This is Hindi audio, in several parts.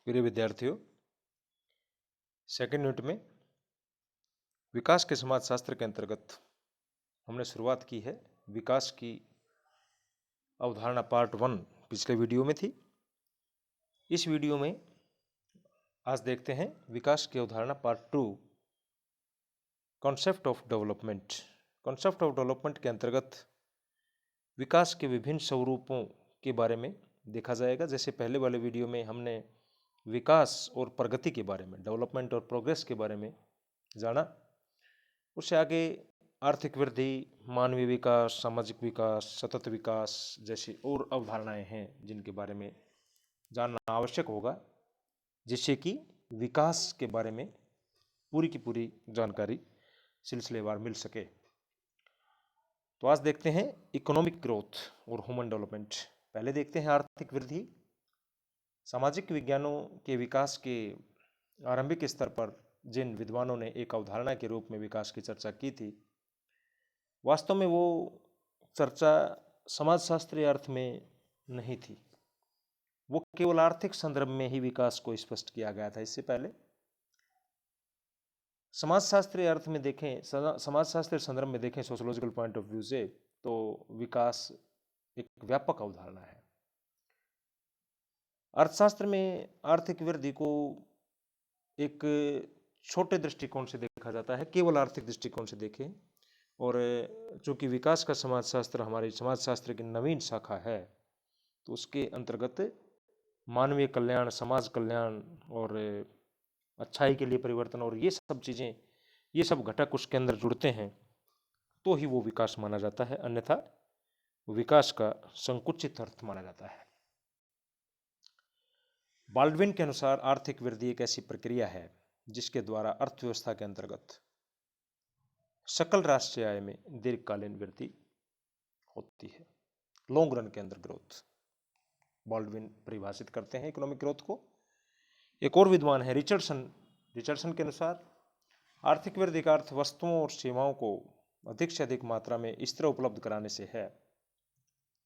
प्रिय विद्यार्थियों, सेकेंड यूनिट में विकास के समाजशास्त्र के अंतर्गत हमने शुरुआत की है। विकास की अवधारणा पार्ट 1 पिछले वीडियो में थी। इस वीडियो में आज देखते हैं विकास की अवधारणा part 2, concept of development. Concept of development के अंतर्गत विकास के विभिन्न स्वरूपों के बारे में देखा जाएगा। जैसे पहले वाले वीडियो में हमने विकास और प्रगति के बारे में, डेवलपमेंट और प्रोग्रेस के बारे में जाना। उससे आगे आर्थिक वृद्धि, मानवीय विकास, सामाजिक विकास, सतत विकास जैसी और अवधारणाएं हैं जिनके बारे में जानना आवश्यक होगा, जिससे कि विकास के बारे में पूरी की पूरी जानकारी सिलसिलेवार मिल सके। तो आज देखते हैं इकोनॉमिक ग्रोथ और ह्यूमन डेवलपमेंट। पहले देखते हैं आर्थिक वृद्धि। सामाजिक विज्ञानों के विकास के आरंभिक स्तर पर जिन विद्वानों ने एक अवधारणा के रूप में विकास की चर्चा की थी, वास्तव में वो चर्चा समाजशास्त्रीय अर्थ में नहीं थी। वो केवल आर्थिक संदर्भ में ही विकास को स्पष्ट किया गया था। इससे पहले समाजशास्त्रीय अर्थ में देखें, समाजशास्त्रीय संदर्भ में देखें, सोशोलॉजिकल पॉइंट ऑफ व्यू से, तो विकास एक व्यापक अवधारणा है। अर्थशास्त्र में आर्थिक वृद्धि को एक छोटे दृष्टिकोण से देखा जाता है, केवल आर्थिक दृष्टिकोण से देखें। और चूंकि विकास का समाजशास्त्र हमारी समाजशास्त्र की नवीन शाखा है, तो उसके अंतर्गत मानवीय कल्याण, समाज कल्याण और अच्छाई के लिए परिवर्तन और ये सब चीज़ें, ये सब घटक उसके अंदर जुड़ते हैं, तो ही वो विकास माना जाता है। अन्यथा विकास का संकुचित अर्थ माना जाता है। बाल्डविन के अनुसार आर्थिक वृद्धि एक ऐसी प्रक्रिया है जिसके द्वारा अर्थव्यवस्था के अंतर्गत सकल राष्ट्रीय आय में दीर्घकालीन वृद्धि होती है। लॉन्ग रन के अंदर ग्रोथ बाल्डविन परिभाषित करते हैं इकोनॉमिक ग्रोथ को। एक और विद्वान है रिचर्डसन के अनुसार आर्थिक वृद्धि का अर्थ वस्तुओं और सेवाओं को अधिक से अधिक मात्रा में इस तरह उपलब्ध कराने से है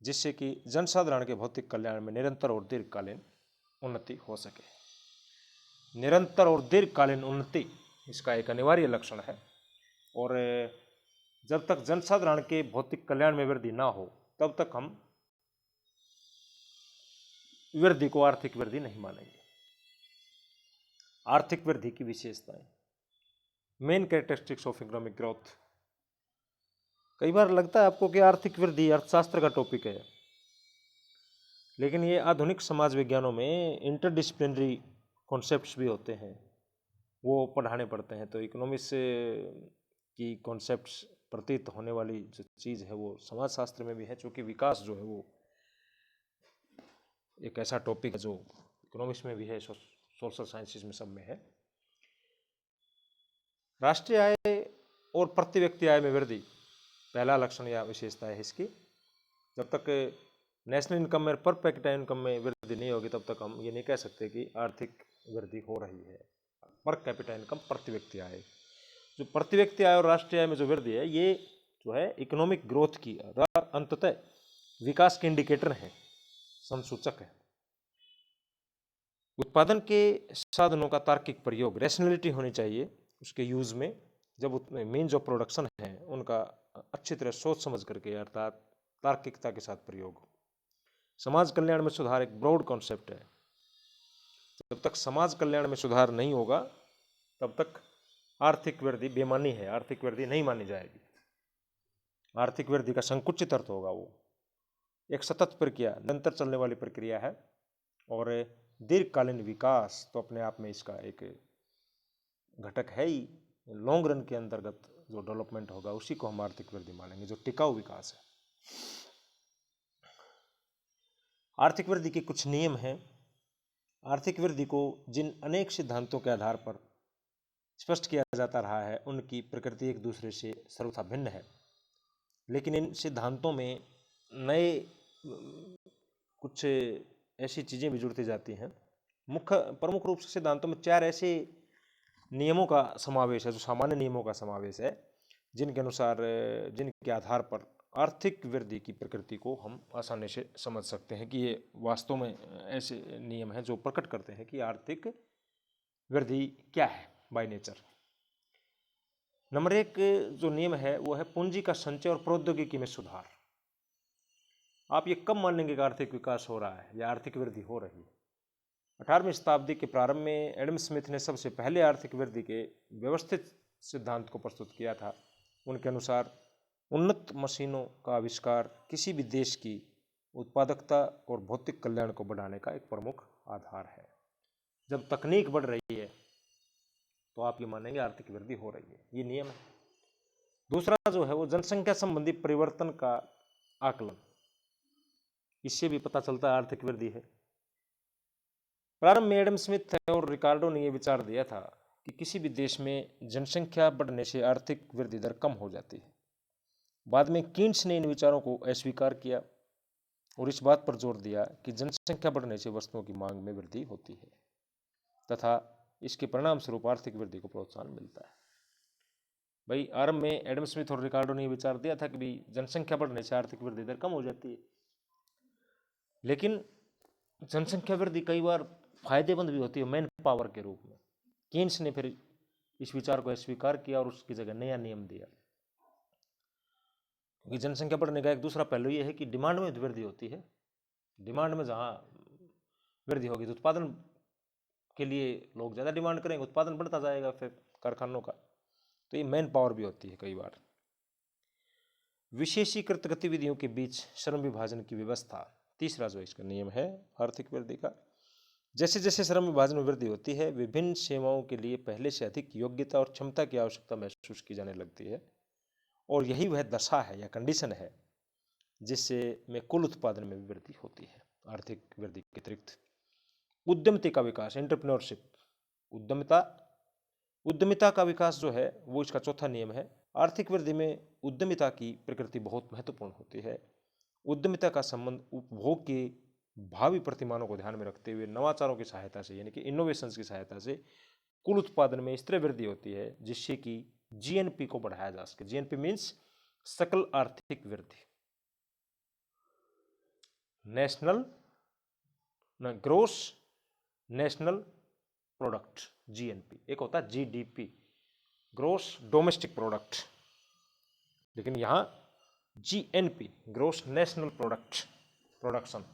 जिससे कि जनसाधारण के भौतिक कल्याण में निरंतर और दीर्घकालीन उन्नति हो सके। निरंतर और दीर्घकालीन उन्नति इसका एक अनिवार्य लक्षण है। और जब तक जनसाधारण के भौतिक कल्याण में वृद्धि ना हो, तब तक हम वृद्धि को आर्थिक वृद्धि नहीं मानेंगे। आर्थिक वृद्धि की विशेषताएं, main characteristics of economic growth. कई बार लगता है आपको कि आर्थिक वृद्धि अर्थशास्त्र का टॉपिक है, लेकिन ये आधुनिक समाज विज्ञानों में इंटरडिसिप्लिनरी कॉन्सेप्ट्स भी होते हैं, वो पढ़ाने पड़ते हैं। तो इकोनॉमिक्स की कॉन्सेप्ट्स प्रतीत होने वाली जो चीज़ है वो समाजशास्त्र में भी है, चूँकि विकास जो है वो एक ऐसा टॉपिक है जो इकोनॉमिक्स में भी है, सोशल साइंसेस में सब में है। राष्ट्रीय आय और प्रति व्यक्ति आय में वृद्धि पहला लक्षण या विशेषता है इसकी। जब तक नेशनल इनकम में, पर कैपिटा इनकम में वृद्धि नहीं होगी, तब तक हम ये नहीं कह सकते कि आर्थिक वृद्धि हो रही है। पर कैपिटा इनकम, प्रति व्यक्ति आय, जो प्रति व्यक्ति आय और राष्ट्रीय आय में जो वृद्धि है, ये जो है इकोनॉमिक ग्रोथ की अंततः विकास के इंडिकेटर है, संसूचक है। उत्पादन के साधनों का तार्किक प्रयोग, रैशनैलिटी होनी चाहिए उसके यूज में। जब उसमें मीन्स ऑफ प्रोडक्शन है उनका अच्छी तरह सोच समझ करके, अर्थात तार्किकता के साथ प्रयोग। समाज कल्याण में सुधार एक ब्रॉड कॉन्सेप्ट है। जब तक समाज कल्याण में सुधार नहीं होगा, तब तक आर्थिक वृद्धि बेमानी है, आर्थिक वृद्धि नहीं मानी जाएगी। आर्थिक वृद्धि का संकुचित अर्थ होगा, वो एक सतत प्रक्रिया, निरंतर चलने वाली प्रक्रिया है। और दीर्घकालीन विकास तो अपने आप में इसका एक घटक है ही। लॉन्ग रन के अंतर्गत जो डेवलपमेंट होगा उसी को हम आर्थिक वृद्धि मानेंगे, जो टिकाऊ विकास है। आर्थिक वृद्धि के कुछ नियम हैं। आर्थिक वृद्धि को जिन अनेक सिद्धांतों के आधार पर स्पष्ट किया जाता रहा है, उनकी प्रकृति एक दूसरे से सर्वथा भिन्न है, लेकिन इन सिद्धांतों में नए कुछ ऐसी चीज़ें भी जुड़ती जाती हैं। प्रमुख रूप से सिद्धांतों में 4 ऐसे नियमों का समावेश है, जो सामान्य नियमों का समावेश है, जिनके अनुसार, जिनके आधार पर आर्थिक वृद्धि की प्रकृति को हम आसानी से समझ सकते हैं कि ये वास्तव में ऐसे नियम हैं जो प्रकट करते हैं कि आर्थिक वृद्धि क्या है बाय नेचर। नंबर 1 जो नियम है वो है पूंजी का संचय और प्रौद्योगिकी में सुधार। आप ये कब मानेंगे कि आर्थिक विकास हो रहा है या आर्थिक वृद्धि हो रही है? 18वीं शताब्दी के प्रारंभ में एडम स्मिथ ने सबसे पहले आर्थिक वृद्धि के व्यवस्थित सिद्धांत को प्रस्तुत किया था। उनके अनुसार उन्नत मशीनों का आविष्कार किसी भी देश की उत्पादकता और भौतिक कल्याण को बढ़ाने का एक प्रमुख आधार है। जब तकनीक बढ़ रही है तो आप ये मानेंगे आर्थिक वृद्धि हो रही है, ये नियम है। दूसरा जो है वो जनसंख्या संबंधी परिवर्तन का आकलन, इससे भी पता चलता है आर्थिक वृद्धि है। प्रारंभ में एडम स्मिथ और रिकार्डो ने यह विचार दिया था कि किसी भी देश में जनसंख्या बढ़ने से आर्थिक वृद्धि दर कम हो जाती है। बाद में कीन्स ने इन विचारों को अस्वीकार किया और इस बात पर जोर दिया कि जनसंख्या बढ़ने से वस्तुओं की मांग में वृद्धि होती है तथा इसके परिणाम स्वरूप आर्थिक वृद्धि को प्रोत्साहन मिलता है। भाई आरंभ में एडम स्मिथ और रिकार्डो ने यह विचार दिया था कि भाई जनसंख्या बढ़ने से आर्थिक वृद्धि दर कम हो जाती है, लेकिन जनसंख्या वृद्धि कई बार फायदेमंद भी होती है मैन पावर के रूप में। कीन्स ने फिर इस विचार को अस्वीकार किया और उसकी जगह नया नियम दिया। क्योंकि जनसंख्या बढ़ने का एक दूसरा पहलू यह है कि डिमांड में वृद्धि होती है। डिमांड में जहाँ वृद्धि होगी तो उत्पादन के लिए लोग ज़्यादा डिमांड करेंगे, उत्पादन बढ़ता जाएगा फिर कारखानों का। तो ये मैन पावर भी होती है कई बार। विशेषीकृत गतिविधियों के बीच श्रम विभाजन की व्यवस्था, तीसरा जो इसका नियम है आर्थिक वृद्धि का। जैसे जैसे श्रम विभाजन में वृद्धि होती है विभिन्न सेवाओं के लिए पहले से अधिक योग्यता और क्षमता की आवश्यकता महसूस की जाने लगती है और यही वह दशा है या कंडीशन है जिससे में कुल उत्पादन में भी वृद्धि होती है। आर्थिक वृद्धि के अतिरिक्त उद्यमिता का विकास, एंटरप्रेन्योरशिप, उद्यमिता का विकास जो है वो इसका चौथा नियम है। आर्थिक वृद्धि में उद्यमिता की प्रकृति बहुत महत्वपूर्ण होती है। उद्यमिता का संबंध उपभोग के भावी प्रतिमानों को ध्यान में रखते हुए नवाचारों की सहायता से यानी कि इनोवेशंस की सहायता से कुल उत्पादन में इस तरह वृद्धि होती है जिससे कि जीएनपी को बढ़ाया जा सके। जीएनपी मीन्स सकल आर्थिक वृद्धि, national gross national product, GNP. एक होता है जीडीपी, ग्रोस डोमेस्टिक प्रोडक्ट, लेकिन यहां GNP, gross national product production.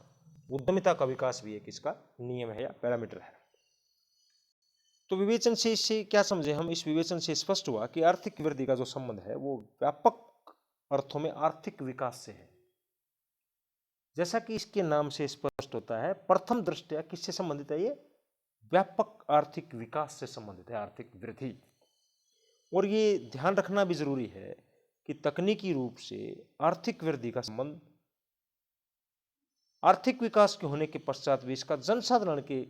उद्यमिता का विकास भी एक इसका नियम है या पैरामीटर है। तो विवेचन से इससे क्या समझे हम? इस विवेचन से स्पष्ट हुआ कि आर्थिक वृद्धि का जो संबंध है वो व्यापक अर्थों में आर्थिक विकास से है। जैसा कि इसके नाम से स्पष्ट होता है, प्रथम दृष्टया किससे संबंधित है? ये व्यापक आर्थिक विकास से संबंधित है आर्थिक वृद्धि। और ये ध्यान रखना भी जरूरी है कि तकनीकी रूप से आर्थिक वृद्धि का संबंध आर्थिक विकास के होने के पश्चात भी इसका जनसाधारण के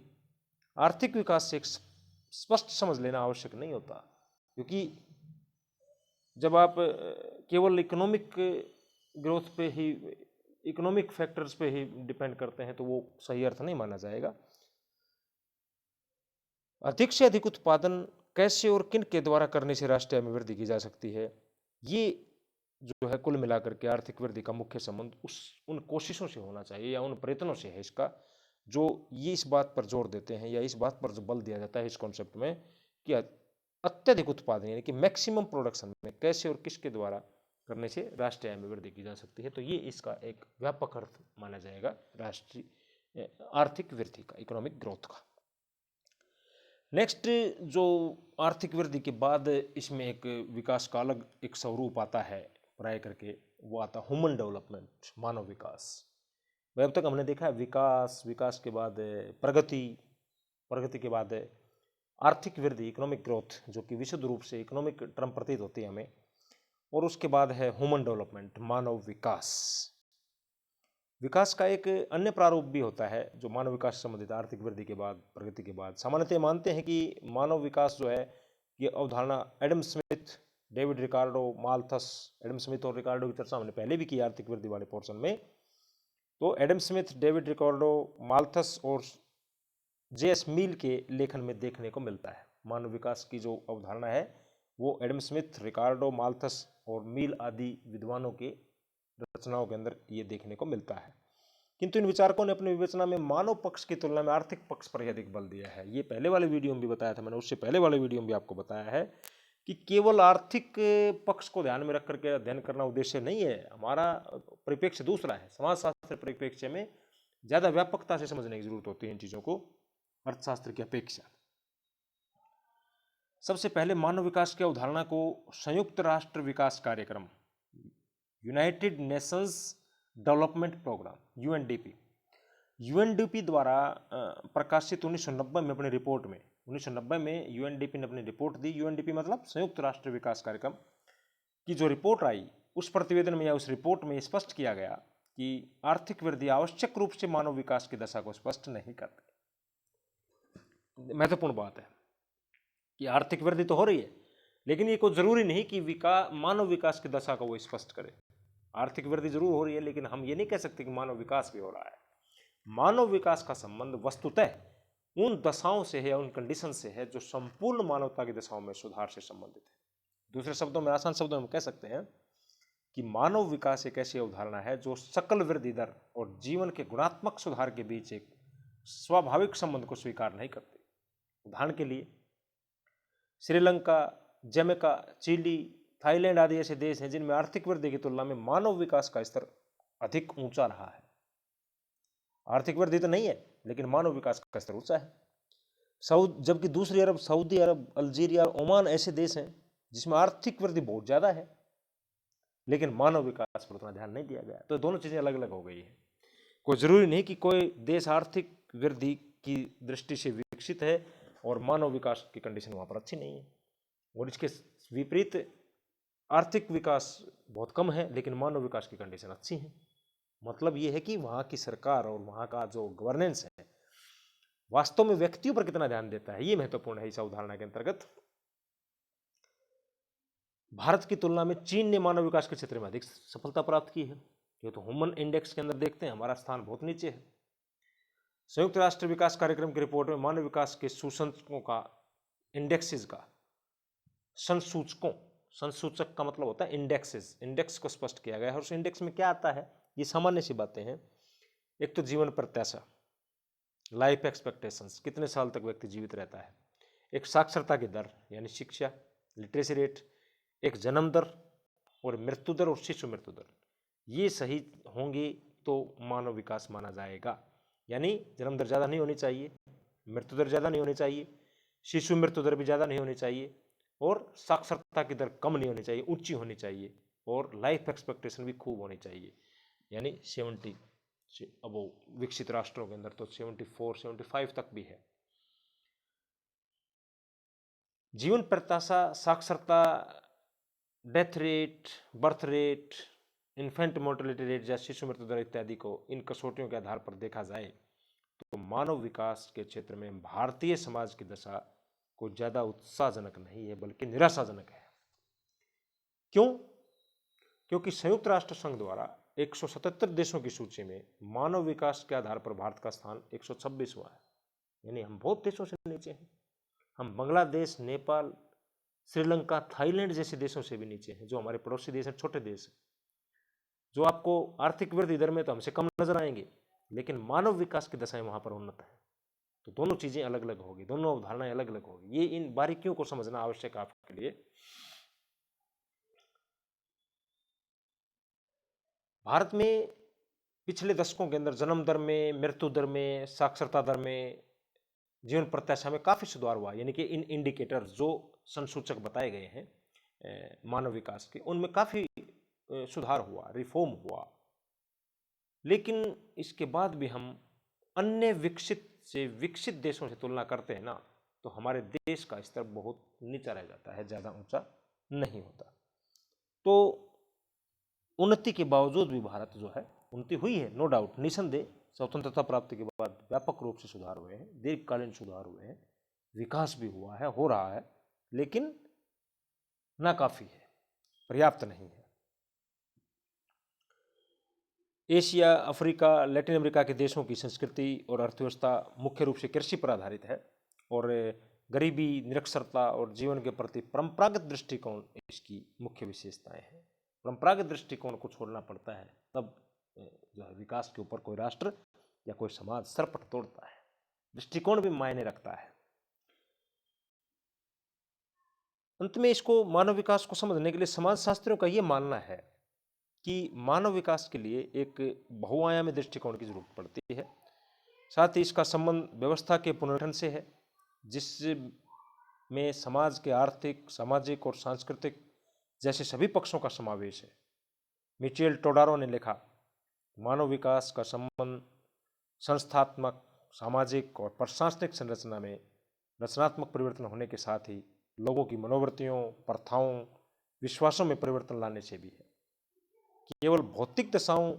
आर्थिक विकास से एक स्पष्ट समझ लेना आवश्यक नहीं होता। क्योंकि जब आप केवल इकोनॉमिक ग्रोथ पे ही, इकोनॉमिक फैक्टर्स पे ही डिपेंड करते हैं तो वो सही अर्थ नहीं माना जाएगा। अधिक से अधिक उत्पादन कैसे और किन के द्वारा करने से राष्ट्रीय आय में वृद्धि की जा सकती है, ये जो है कुल मिलाकर के आर्थिक वृद्धि का मुख्य संबंध उन कोशिशों से होना चाहिए या उन प्रयत्नों से है इसका, जो ये इस बात पर जोर देते हैं या इस बात पर जो बल दिया जाता है इस कॉन्सेप्ट में कि अत्यधिक उत्पादन यानी कि मैक्सिमम प्रोडक्शन में कैसे और किसके द्वारा करने से राष्ट्रीय आय में वृद्धि की जा सकती है। तो ये इसका एक व्यापक अर्थ माना जाएगा राष्ट्रीय आर्थिक वृद्धि का, इकोनॉमिक ग्रोथ का। नेक्स्ट जो आर्थिक वृद्धि के बाद इसमें एक विकास का अलग एक स्वरूप आता है प्राय करके, वो आता ह्यूमन डेवलपमेंट, मानव विकास। वह अब तक हमने देखा है विकास, विकास के बाद प्रगति, प्रगति के बाद आर्थिक वृद्धि, इकोनॉमिक ग्रोथ, जो कि विशुद्ध रूप से इकोनॉमिक टर्म प्रतीत होती है हमें, और उसके बाद है ह्यूमन डेवलपमेंट, मानव विकास। विकास का एक अन्य प्रारूप भी होता है जो मानव विकास से संबंधित आर्थिक वृद्धि के बाद, प्रगति के बाद। सामान्यतः मानते हैं कि मानव विकास जो है ये अवधारणा Adam Smith, David Ricardo, Malthus, Adam Smith और रिकार्डो की चर्चा हमने पहले भी की आर्थिक वृद्धि वाले पोर्शन में। तो Adam Smith, David Ricardo, Malthus और जेएस मील के लेखन में देखने को मिलता है। मानव विकास की जो अवधारणा है वो एडम स्मिथ, रिकार्डो, माल्थस और मील आदि विद्वानों के रचनाओं के अंदर ये देखने को मिलता है। किंतु इन विचारकों ने अपनी विवेचना में मानव पक्ष की तुलना में आर्थिक पक्ष पर अधिक बल दिया है। ये पहले वाले वीडियो में भी बताया था मैंने, उससे पहले वाले वीडियो में भी आपको बताया है कि केवल आर्थिक पक्ष को ध्यान में रख करके अध्ययन करना उद्देश्य नहीं है। हमारा परिप्रेक्ष्य दूसरा है। समाजशास्त्र परिप्रेक्ष्य में ज्यादा व्यापकता से समझने की जरूरत होती है इन चीजों को अर्थशास्त्र की अपेक्षा। सबसे पहले मानव विकास की अवधारणा को संयुक्त राष्ट्र विकास कार्यक्रम, United Nations development programme, UNDP द्वारा प्रकाशित 1990 में अपनी रिपोर्ट में 1990 में यूएनडीपी ने अपनी रिपोर्ट दी। यूएनडीपी मतलब संयुक्त राष्ट्र विकास कार्यक्रम की जो रिपोर्ट आई, उस प्रतिवेदन में या उस रिपोर्ट में स्पष्ट किया गया कि आर्थिक वृद्धि आवश्यक रूप से मानव विकास की दशा को स्पष्ट नहीं करती। महत्वपूर्ण बात है कि आर्थिक वृद्धि तो हो रही है, लेकिन ये कोई जरूरी नहीं कि मानव विकास की दशा को वो स्पष्ट करे। आर्थिक वृद्धि जरूर हो रही है, लेकिन हम ये नहीं कह सकते कि मानव विकास भी हो रहा है। मानव विकास का संबंध वस्तुतः उन दशाओं से है, उन कंडीशन से है जो संपूर्ण मानवता की दशाओं में सुधार से संबंधित है। दूसरे शब्दों में, आसान शब्दों में कह सकते हैं कि मानव विकास एक ऐसी अवधारणा है जो सकल वृद्धि दर और जीवन के गुणात्मक सुधार के बीच एक स्वाभाविक संबंध को स्वीकार नहीं करती। उदाहरण के लिए श्रीलंका, जमैका, चिली, थाईलैंड आदि ऐसे देश हैं जिनमें आर्थिक वृद्धि की तुलना में मानव विकास का स्तर अधिक ऊंचा रहा है। आर्थिक वृद्धि तो नहीं है, लेकिन मानव विकास का स्तर ऊंचा है। जबकि दूसरी अरब, सऊदी अरब, अल्जीरिया, ओमान ऐसे देश हैं जिसमें आर्थिक वृद्धि बहुत ज्यादा है, लेकिन मानव विकास पर उतना ध्यान नहीं दिया गया। तो दोनों चीजें अलग अलग हो गई है। कोई जरूरी नहीं कि कोई देश आर्थिक वृद्धि की दृष्टि से विकसित है और मानव विकास की कंडीशन वहां पर अच्छी नहीं है, और इसके विपरीत आर्थिक विकास बहुत कम है लेकिन मानव विकास की कंडीशन अच्छी है। मतलब यह है कि वहां की सरकार और वहां का जो गवर्नेंस है वास्तव में व्यक्तियों पर कितना ध्यान देता है, ये महत्वपूर्ण है इस अवधारणा के अंतर्गत। भारत की तुलना में चीन ने मानव विकास के क्षेत्र में अधिक सफलता प्राप्त की है। ये तो ह्यूमन इंडेक्स के अंदर देखते हैं, हमारा स्थान बहुत नीचे है। संयुक्त राष्ट्र विकास कार्यक्रम की रिपोर्ट में मानव विकास के सूचकों का, इंडेक्सेस का, संसूचक का मतलब होता है इंडेक्सेस, इंडेक्स को स्पष्ट किया गया है। और उस इंडेक्स में क्या आता है, ये सामान्य सी बातें हैं। एक तो जीवन प्रत्याशा, लाइफ एक्सपेक्टेशंस, कितने साल तक व्यक्ति जीवित रहता है। एक साक्षरता की दर यानी शिक्षा, लिटरेसी रेट। एक जन्म दर और मृत्यु दर और शिशु मृत्यु दर, ये सही होंगे तो मानव विकास माना जाएगा। यानी जन्म दर ज़्यादा नहीं होनी चाहिए, मृत्यु दर ज़्यादा नहीं होनी चाहिए, शिशु मृत्यु दर भी ज़्यादा नहीं होनी चाहिए, और साक्षरता की दर कम नहीं होनी चाहिए, ऊंची होनी चाहिए, और लाइफ एक्सपेक्टेशन भी खूब होनी चाहिए। यानी 70 से अबो, विकसित राष्ट्रों के अंदर तो 74, 75 तक भी है। जीवन प्रत्याशा, साक्षरता, death rate, birth rate, infant mortality rate या शिशु मृत्यु दर इत्यादि को इन कसौटियों के आधार पर देखा जाए तो मानव विकास के क्षेत्र में भारतीय समाज की दशा को ज्यादा उत्साहजनक नहीं है बल्कि निराशाजनक है। क्यों? क्योंकि संयुक्त राष्ट्र संघ द्वारा 177 देशों की सूची में मानव विकास के आधार पर भारत का स्थान 126वां है। यानी हम बहुत देशों से नीचे हैं। हम बांग्लादेश, नेपाल, श्रीलंका, थाईलैंड जैसे देशों से भी नीचे हैं, जो हमारे पड़ोसी देश हैं, छोटे देश हैं, जो आपको आर्थिक वृद्धि दर में तो हमसे कम नजर आएंगे, लेकिन मानव विकास की दशाएं वहां पर उन्नत है। तो दोनों चीजें अलग अलग होगी, दोनों अवधारणाएं अलग अलग होगी। ये इन बारीकियों को समझना आवश्यक है आपके लिए। भारत में पिछले दशकों के अंदर जन्म दर में, मृत्यु दर में, साक्षरता दर में, जीवन प्रत्याशा में काफी सुधार हुआ। यानी कि इन इंडिकेटर जो संसूचक बताए गए हैं मानव विकास के, उनमें काफी सुधार हुआ, रिफॉर्म हुआ। लेकिन इसके बाद भी हम अन्य विकसित देशों से तुलना करते हैं ना, तो हमारे देश का स्तर बहुत नीचा रह जाता है, ज्यादा ऊंचा नहीं होता। तो उन्नति के बावजूद भी भारत जो है, उन्नति हुई है नो डाउट, निसंदेह। स्वतंत्रता प्राप्ति के बाद व्यापक रूप से सुधार हुए हैं, दीर्घकालीन सुधार हुए हैं, विकास भी हुआ है, हो रहा है, लेकिन नाकाफी है, पर्याप्त नहीं है। एशिया, अफ्रीका, लैटिन अमेरिका के देशों की संस्कृति और अर्थव्यवस्था मुख्य रूप से कृषि पर आधारित है, और गरीबी, निरक्षरता और जीवन के प्रति परंपरागत दृष्टिकोण इसकी मुख्य विशेषताएं हैं। परंपरागत दृष्टिकोण को छोड़ना पड़ता है, तब जो है विकास के ऊपर कोई राष्ट्र या कोई समाज सरपट तोड़ता है। दृष्टिकोण भी मायने रखता है। अंत में इसको मानव विकास को समझने के लिए समाजशास्त्रियों का यह मानना है कि मानव विकास के लिए एक बहुआयामी दृष्टिकोण की जरूरत पड़ती है। साथ ही इसका संबंध व्यवस्था के पुनर्गठन से है, जिसमें समाज के आर्थिक, सामाजिक और सांस्कृतिक जैसे सभी पक्षों का समावेश है। मिचेल टोडारो ने लिखा, मानव विकास का संबंध संस्थात्मक, सामाजिक और प्रशासनिक संरचना में रचनात्मक परिवर्तन होने के साथ ही लोगों की मनोवृत्तियों, प्रथाओं, विश्वासों में परिवर्तन लाने से भी है। केवल भौतिक दशाओं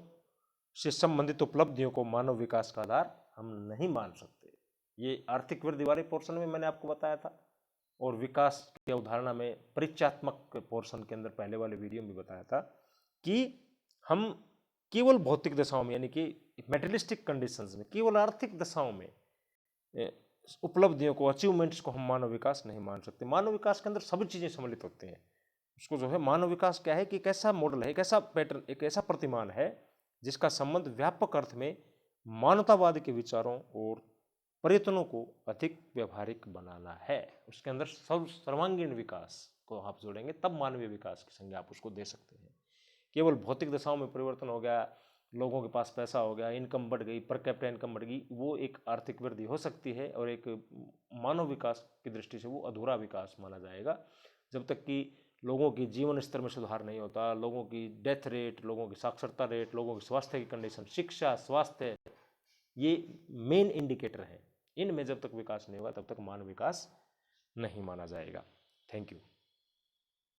से संबंधित उपलब्धियों को मानव विकास का आधार हम नहीं मान सकते। ये आर्थिक वृद्धि वाले पोर्शन में मैंने आपको बताया था, और विकास की अवधारणा में परिचयात्मक पोर्शन के अंदर पहले वाले वीडियो में बताया था कि हम केवल भौतिक दशाओं में, यानी कि मेटेरियलिस्टिक कंडीशंस में, केवल आर्थिक दशाओं में उपलब्धियों को, अचीवमेंट्स को हम मानव विकास नहीं मान सकते। मानव विकास के अंदर सभी चीजें सम्मिलित होती हैं। उसको जो है मानव विकास क्या है कि एक ऐसा मॉडल है, एक ऐसा पैटर्न, एक ऐसा प्रतिमान है जिसका संबंध व्यापक अर्थ में मानवतावाद के विचारों और प्रयत्नों को अधिक व्यवहारिक बनाना है। उसके अंदर सर्वांगीण विकास को आप जोड़ेंगे, तब मानवीय विकास की संज्ञा आप उसको दे सकते हैं। केवल भौतिक दशाओं में परिवर्तन हो गया, लोगों के पास पैसा हो गया, इनकम बढ़ गई, पर कैपिटा इनकम बढ़ गई, वो एक आर्थिक वृद्धि हो सकती है और एक मानव विकास की दृष्टि से वो अधूरा विकास माना जाएगा। जब तक कि लोगों की जीवन स्तर में सुधार नहीं होता, लोगों की डेथ रेट, लोगों की साक्षरता रेट, लोगों की स्वास्थ्य की कंडीशन, शिक्षा, स्वास्थ्य, ये मेन इंडिकेटर है। इनमें जब तक विकास नहीं होगा तब तक मानव विकास नहीं माना जाएगा। Thank you.